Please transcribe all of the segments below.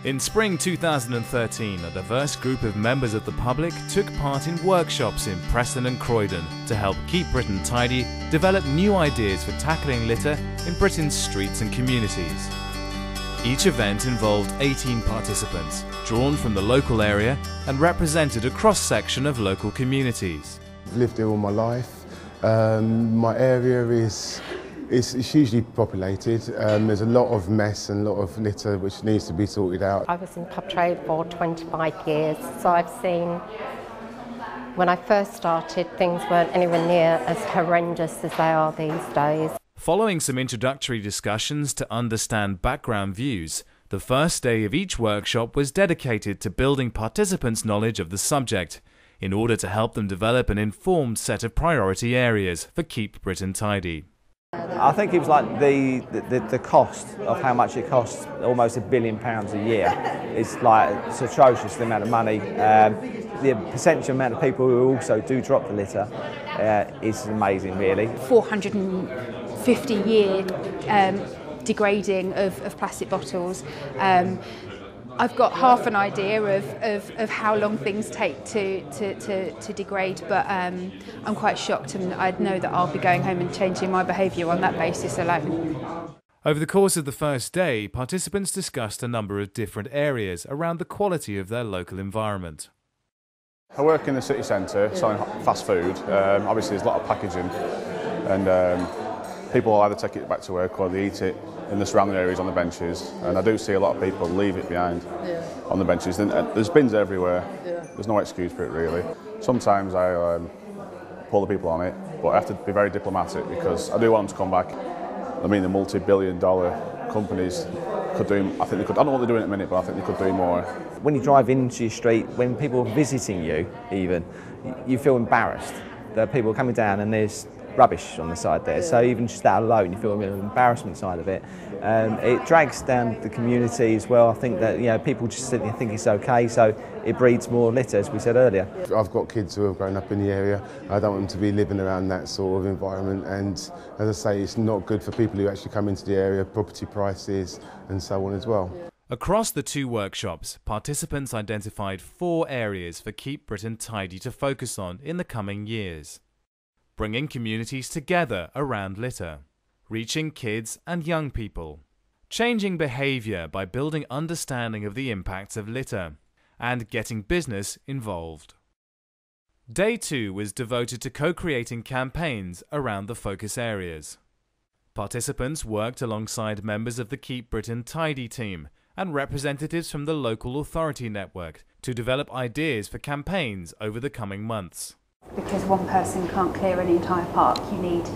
In spring 2013, a diverse group of members of the public took part in workshops in Preston and Croydon to help Keep Britain Tidy develop new ideas for tackling litter in Britain's streets and communities. Each event involved 18 participants, drawn from the local area and represented a cross-section of local communities. I've lived here all my life. My area is hugely populated. There's a lot of mess and a lot of litter which needs to be sorted out. I was in pub trade for 25 years, so I've seen, when I first started, things weren't anywhere near as horrendous as they are these days. Following some introductory discussions to understand background views, the first day of each workshop was dedicated to building participants' knowledge of the subject, in order to help them develop an informed set of priority areas for Keep Britain Tidy. I think it was like the cost of how much it costs, almost £1 billion a year. It's atrocious, the amount of money. The percentage amount of people who also do drop the litter is amazing, really. 450-year degrading of plastic bottles. I've got half an idea of how long things take to degrade, but I'm quite shocked, and I know that I'll be going home and changing my behaviour on that basis alone. Over the course of the first day, participants discussed a number of different areas around the quality of their local environment. I work in the city centre selling fast food. Obviously there's a lot of packaging, and people either take it back to work or they eat it in the surrounding areas on the benches, and I do see a lot of people leave it behind on the benches. And there's bins everywhere. There's no excuse for it, really. Sometimes I pull the people on it, but I have to be very diplomatic because I do want them to come back. I mean, the multi-billion-dollar companies could do, I think they could, I don't know what they're doing at the minute, but I think they could do more. When you drive into your street, when people are visiting you even, you feel embarrassed. There are people coming down and there's rubbish on the side there, so even just that alone, you feel a bit of an embarrassment side of it. It drags down the community as well. I think that people just think it's okay, so it breeds more litter, as we said earlier. I've got kids who have grown up in the area. I don't want them to be living around that sort of environment, and as I say, it's not good for people who actually come into the area, property prices and so on as well. Across the two workshops, participants identified 4 areas for Keep Britain Tidy to focus on in the coming years. Bringing communities together around litter, reaching kids and young people, changing behaviour by building understanding of the impacts of litter, and getting business involved. Day 2 was devoted to co-creating campaigns around the focus areas. Participants worked alongside members of the Keep Britain Tidy team and representatives from the local authority network to develop ideas for campaigns over the coming months. Because one person can't clear an entire park, you need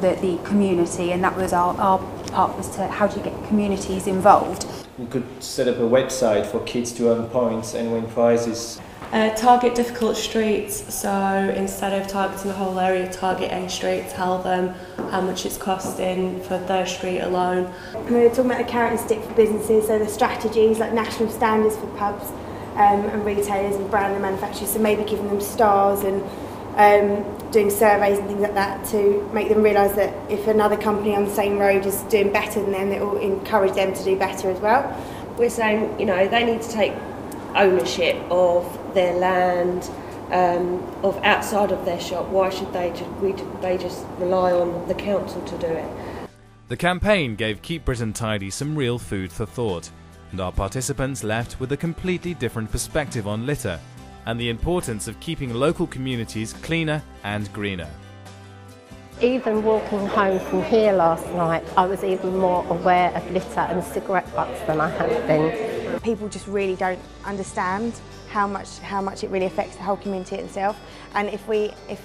the community, and that was our part, was to how do you get communities involved. We could set up a website for kids to earn points and win prizes. Target difficult streets, so instead of targeting the whole area, target a street, tell them how much it's costing for their street alone. We were talking about the carrot and stick for businesses, so the strategies like national standards for pubs, and retailers and brand and manufacturers, so maybe giving them stars and doing surveys and things like that to make them realise that if another company on the same road is doing better than them, it will encourage them to do better as well. We're saying, they need to take ownership of their land, of outside of their shop. Why should they just rely on the council to do it? The campaign gave Keep Britain Tidy some real food for thought, and our participants left with a completely different perspective on litter and the importance of keeping local communities cleaner and greener. Even walking home from here last night, I was even more aware of litter and cigarette butts than I had been. People just really don't understand how much it really affects the whole community itself, and if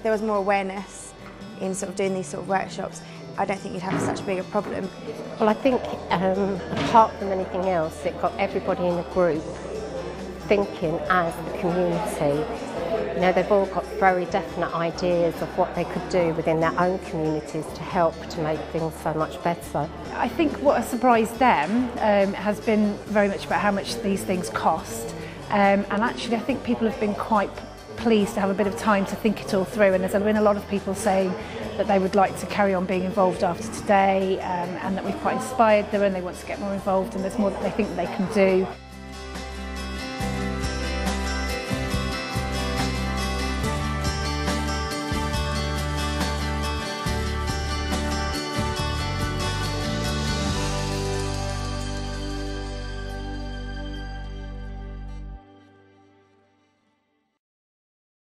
there was more awareness in sort of doing these sort of workshops, I don't think you'd have such a big problem. Well, I think apart from anything else, it got everybody in the group thinking as a community. They've all got very definite ideas of what they could do within their own communities to help to make things so much better. I think what has surprised them has been very much about how much these things cost. And actually I think people have been quite pleased to have a bit of time to think it all through, and there's been a lot of people saying that they would like to carry on being involved after today, and that we've quite inspired them and they want to get more involved, and there's more that they think they can do.